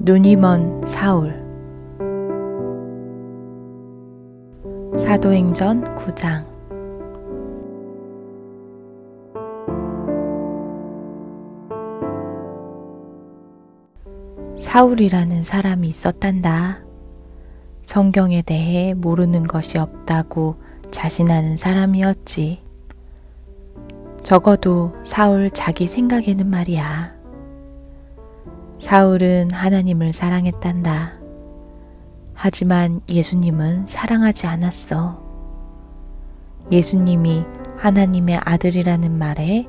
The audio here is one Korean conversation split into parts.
눈이 먼 사울. 사도행전 9장. 사울이라는 사람이 있었단다. 성경에 대해 모르는 것이 없다고 자신하는 사람이었지. 적어도 사울 자기 생각에는 말이야. 사울은 하나님을 사랑했단다. 하지만 예수님은 사랑하지 않았어. 예수님이 하나님의 아들이라는 말에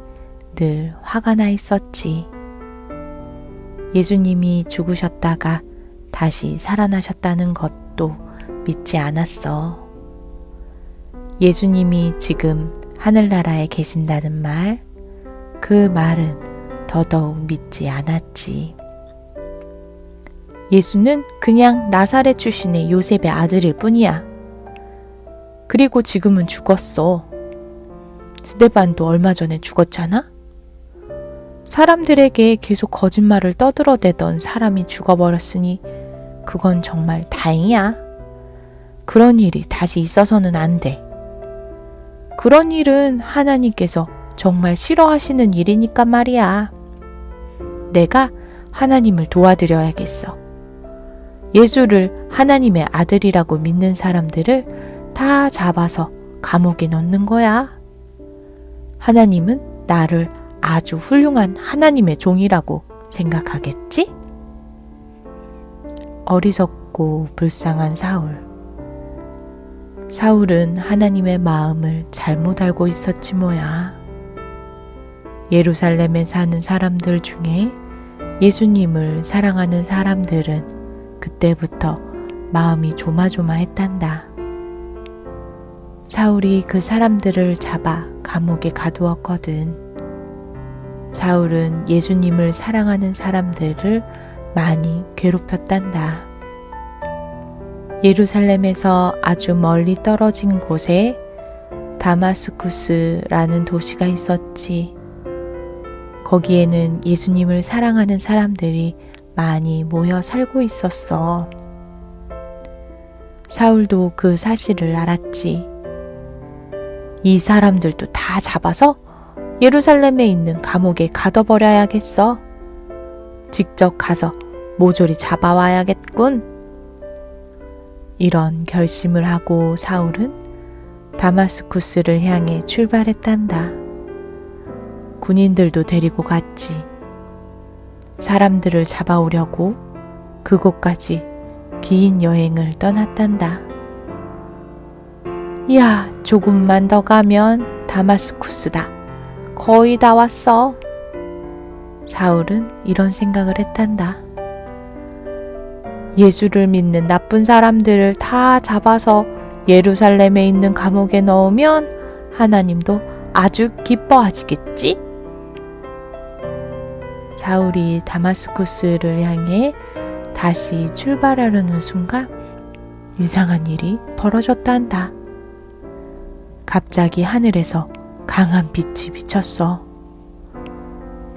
늘 화가 나 있었지. 예수님이 죽으셨다가 다시 살아나셨다는 것도 믿지 않았어. 예수님이 지금 하늘나라에 계신다는 말, 그 말은 더더욱 믿지 않았지. 예수는 그냥 나사렛 출신의 요셉의 아들일 뿐이야. 그리고 지금은 죽었어. 스데반도 얼마 전에 죽었잖아? 사람들에게 계속 거짓말을 떠들어대던 사람이 죽어버렸으니 그건 정말 다행이야. 그런 일이 다시 있어서는 안 돼. 그런 일은 하나님께서 정말 싫어하시는 일이니까 말이야. 내가 하나님을 도와드려야겠어. 예수를 하나님의 아들이라고 믿는 사람들을 다 잡아서 감옥에 넣는 거야. 하나님은 나를 아주 훌륭한 하나님의 종이라고 생각하겠지? 어리석고 불쌍한 사울. 사울은 하나님의 마음을 잘못 알고 있었지 뭐야. 예루살렘에 사는 사람들 중에 예수님을 사랑하는 사람들은 그때부터 마음이 조마조마했단다. 사울이 그 사람들을 잡아 감옥에 가두었거든. 사울은 예수님을 사랑하는 사람들을 많이 괴롭혔단다. 예루살렘에서 아주 멀리 떨어진 곳에 다마스쿠스라는 도시가 있었지. 거기에는 예수님을 사랑하는 사람들이 많이 모여 살고 있었어. 사울도 그 사실을 알았지. 이 사람들도 다 잡아서 예루살렘에 있는 감옥에 가둬버려야겠어. 직접 가서 모조리 잡아와야겠군. 이런 결심을 하고 사울은 다마스쿠스를 향해 출발했단다. 군인들도 데리고 갔지. 사람들을 잡아오려고 그곳까지 긴 여행을 떠났단다. 야, 조금만 더 가면 다마스쿠스다. 거의 다 왔어. 사울은 이런 생각을 했단다. 예수를 믿는 나쁜 사람들을 다 잡아서 예루살렘에 있는 감옥에 넣으면 하나님도 아주 기뻐하시겠지? 사울이 다마스쿠스를 향해 다시 출발하려는 순간 이상한 일이 벌어졌단다. 갑자기 하늘에서 강한 빛이 비쳤어.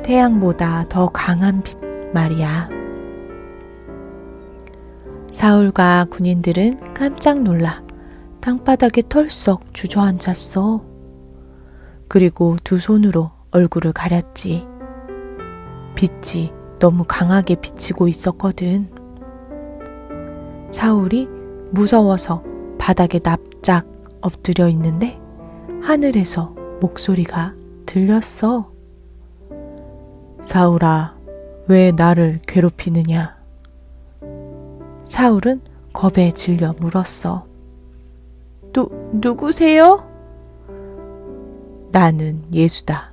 태양보다 더 강한 빛 말이야. 사울과 군인들은 깜짝 놀라 땅바닥에 털썩 주저앉았어. 그리고 두 손으로 얼굴을 가렸지. 빛이 너무 강하게 비치고 있었거든. 사울이 무서워서 바닥에 납작 엎드려 있는데 하늘에서 목소리가 들렸어. 사울아, 왜 나를 괴롭히느냐? 사울은 겁에 질려 물었어. 누구세요? 나는 예수다.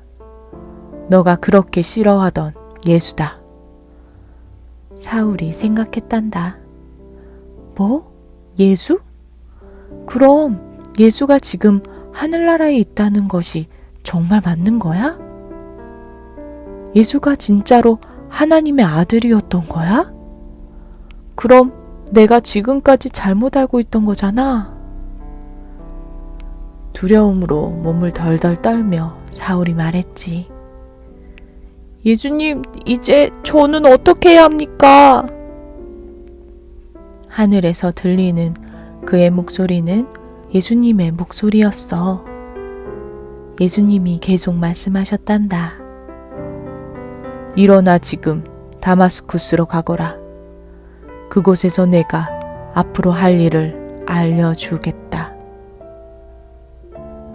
너가 그렇게 싫어하던 예수다. 사울이 생각했단다. 뭐? 예수? 그럼 예수가 지금 하늘나라에 있다는 것이 정말 맞는 거야? 예수가 진짜로 하나님의 아들이었던 거야? 그럼 내가 지금까지 잘못 알고 있던 거잖아. 두려움으로 몸을 덜덜 떨며 사울이 말했지. 예수님, 이제 저는 어떻게 해야 합니까? 하늘에서 들리는 그의 목소리는 예수님의 목소리였어. 예수님이 계속 말씀하셨단다. 일어나 지금 다마스쿠스로 가거라. 그곳에서 내가 앞으로 할 일을 알려주겠다.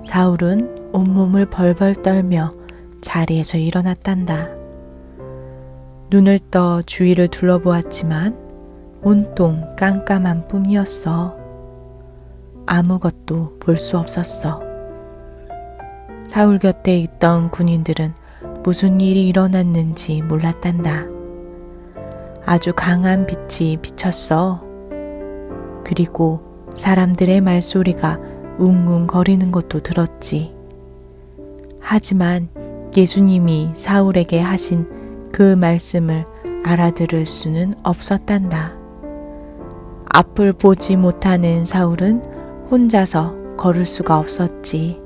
사울은 온몸을 벌벌 떨며 자리에서 일어났단다. 눈을 떠 주위를 둘러보았지만 온통 깜깜한 뿐이었어. 아무것도 볼 수 없었어. 사울 곁에 있던 군인들은 무슨 일이 일어났는지 몰랐단다. 아주 강한 빛이 비쳤어. 그리고 사람들의 말소리가 웅웅거리는 것도 들었지. 하지만 예수님이 사울에게 하신 그 말씀을 알아들을 수는 없었단다. 앞을 보지 못하는 사울은 혼자서 걸을 수가 없었지.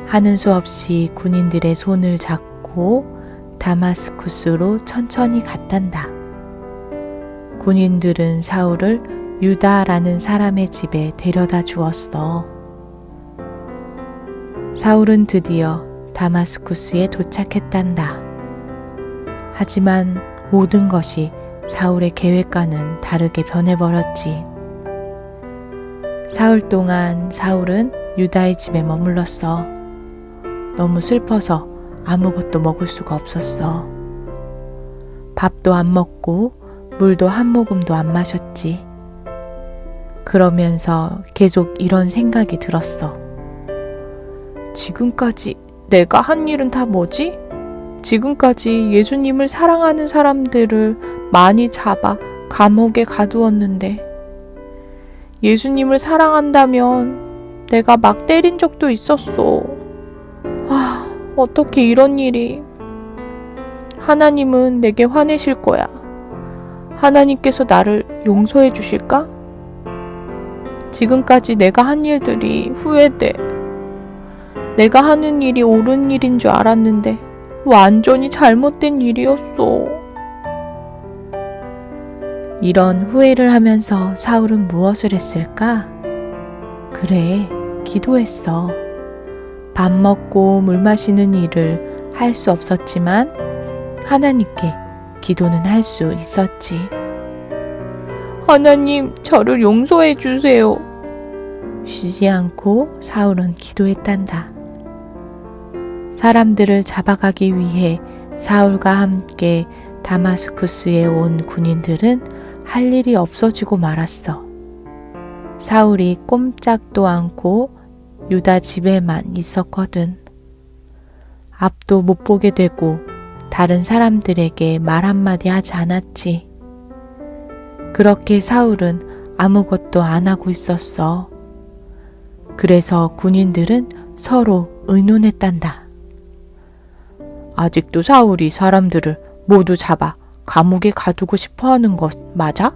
하는 수 없이 군인들의 손을 잡고 다마스쿠스로 천천히 갔단다. 군인들은 사울을 유다라는 사람의 집에 데려다 주었어. 사울은 드디어 다마스쿠스에 도착했단다. 하지만 모든 것이 사울의 계획과는 다르게 변해버렸지. 사흘 동안 사울은 유다의 집에 머물렀어. 너무 슬퍼서 아무것도 먹을 수가 없었어. 밥도 안 먹고 물도 한 모금도 안 마셨지. 그러면서 계속 이런 생각이 들었어. 지금까지 내가 한 일은 다 뭐지? 지금까지 예수님을 사랑하는 사람들을 많이 잡아 감옥에 가두었는데, 예수님을 사랑한다면 내가 막 때린 적도 있었어. 어떻게 이런 일이. 하나님은 내게 화내실 거야. 하나님께서 나를 용서해 주실까? 지금까지 내가 한 일들이 후회돼. 내가 하는 일이 옳은 일인 줄 알았는데 완전히 잘못된 일이었어. 이런 후회를 하면서 사울은 무엇을 했을까? 그래, 기도했어. 밥 먹고 물 마시는 일을 할 수 없었지만 하나님께 기도는 할 수 있었지. 하나님, 저를 용서해 주세요. 쉬지 않고 사울은 기도했단다. 사람들을 잡아가기 위해 사울과 함께 다마스쿠스에 온 군인들은 할 일이 없어지고 말았어. 사울이 꼼짝도 않고 유다 집에만 있었거든. 앞도 못 보게 되고 다른 사람들에게 말 한마디 하지 않았지. 그렇게 사울은 아무것도 안 하고 있었어. 그래서 군인들은 서로 의논했단다. 아직도 사울이 사람들을 모두 잡아 감옥에 가두고 싶어 하는 것 맞아?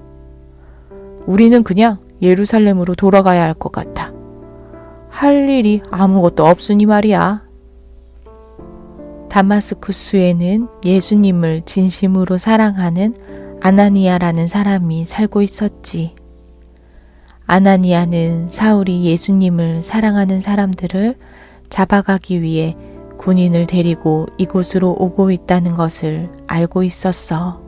우리는 그냥 예루살렘으로 돌아가야 할 것 같아. 할 일이 아무것도 없으니 말이야. 다마스쿠스에는 예수님을 진심으로 사랑하는 아나니아라는 사람이 살고 있었지. 아나니아는 사울이 예수님을 사랑하는 사람들을 잡아가기 위해 군인을 데리고 이곳으로 오고 있다는 것을 알고 있었어.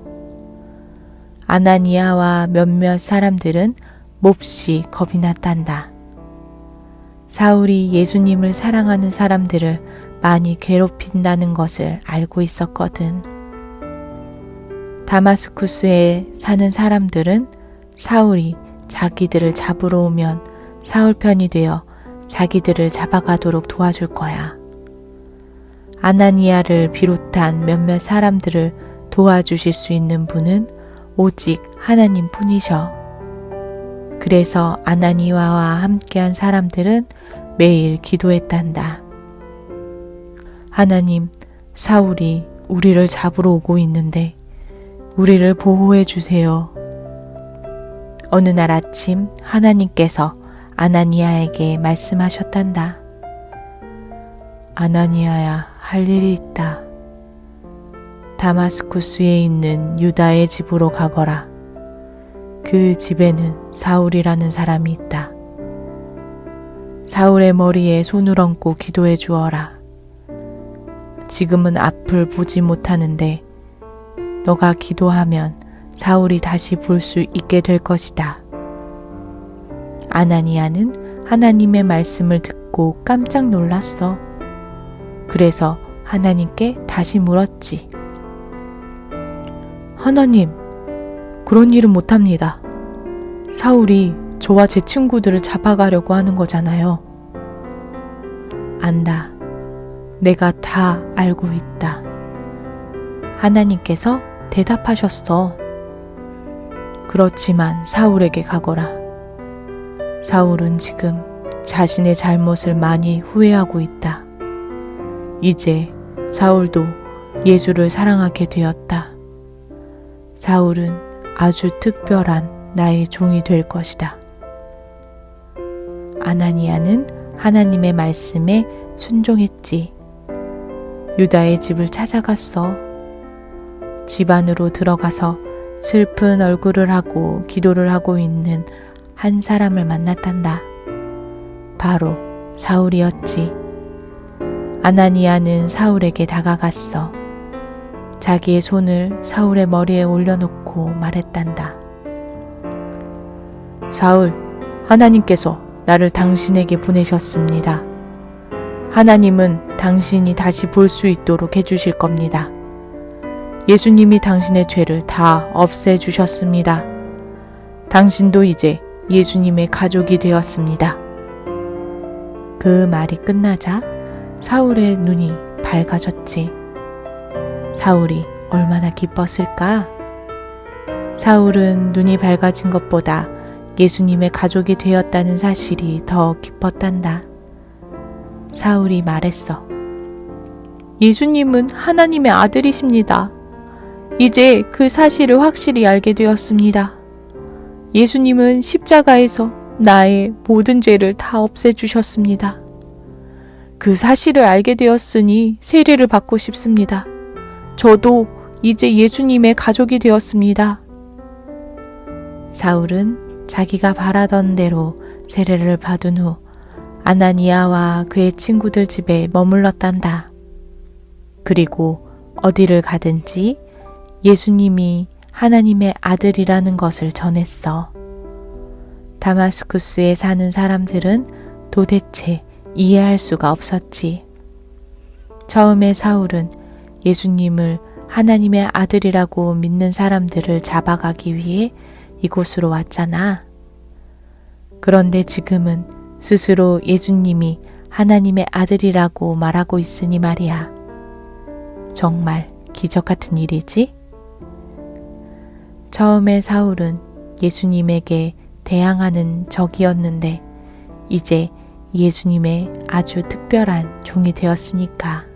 아나니아와 몇몇 사람들은 몹시 겁이 났단다. 사울이 예수님을 사랑하는 사람들을 많이 괴롭힌다는 것을 알고 있었거든. 다마스쿠스에 사는 사람들은 사울이 자기들을 잡으러 오면 사울 편이 되어 자기들을 잡아가도록 도와줄 거야. 아나니아를 비롯한 몇몇 사람들을 도와주실 수 있는 분은 오직 하나님 뿐이셔. 그래서 아나니아와 함께한 사람들은 매일 기도했단다. 하나님, 사울이 우리를 잡으러 오고 있는데 우리를 보호해 주세요. 어느 날 아침 하나님께서 아나니아에게 말씀하셨단다. 아나니아야, 할 일이 있다. 다마스쿠스에 있는 유다의 집으로 가거라. 그 집에는 사울이라는 사람이 있다. 사울의 머리에 손을 얹고 기도해 주어라. 지금은 앞을 보지 못하는데 너가 기도하면 사울이 다시 볼 수 있게 될 것이다. 아나니아는 하나님의 말씀을 듣고 깜짝 놀랐어. 그래서 하나님께 다시 물었지. 하나님, 그런 일은 못합니다. 사울이 저와 제 친구들을 잡아가려고 하는 거잖아요. 안다. 내가 다 알고 있다. 하나님께서 대답하셨어. 그렇지만 사울에게 가거라. 사울은 지금 자신의 잘못을 많이 후회하고 있다. 이제 사울도 예수를 사랑하게 되었다. 사울은 아주 특별한 나의 종이 될 것이다. 아나니아는 하나님의 말씀에 순종했지. 유다의 집을 찾아갔어. 집 안으로 들어가서 슬픈 얼굴을 하고 기도를 하고 있는 한 사람을 만났단다. 바로 사울이었지. 아나니아는 사울에게 다가갔어. 자기의 손을 사울의 머리에 올려놓고 말했단다. 사울, 하나님께서 나를 당신에게 보내셨습니다. 하나님은 당신이 다시 볼 수 있도록 해주실 겁니다. 예수님이 당신의 죄를 다 없애주셨습니다. 당신도 이제 예수님의 가족이 되었습니다. 그 말이 끝나자 사울의 눈이 밝아졌지. 사울이 얼마나 기뻤을까? 사울은 눈이 밝아진 것보다 예수님의 가족이 되었다는 사실이 더 기뻤단다. 사울이 말했어. 예수님은 하나님의 아들이십니다. 이제 그 사실을 확실히 알게 되었습니다. 예수님은 십자가에서 나의 모든 죄를 다 없애주셨습니다. 그 사실을 알게 되었으니 세례를 받고 싶습니다. 저도 이제 예수님의 가족이 되었습니다. 사울은 자기가 바라던 대로 세례를 받은 후 아나니아와 그의 친구들 집에 머물렀단다. 그리고 어디를 가든지 예수님이 하나님의 아들이라는 것을 전했어. 다마스쿠스에 사는 사람들은 도대체 이해할 수가 없었지. 처음에 사울은 예수님을 하나님의 아들이라고 믿는 사람들을 잡아가기 위해 이곳으로 왔잖아. 그런데 지금은 스스로 예수님이 하나님의 아들이라고 말하고 있으니 말이야. 정말 기적 같은 일이지? 처음에 사울은 예수님에게 대항하는 적이었는데 이제 예수님의 아주 특별한 종이 되었으니까.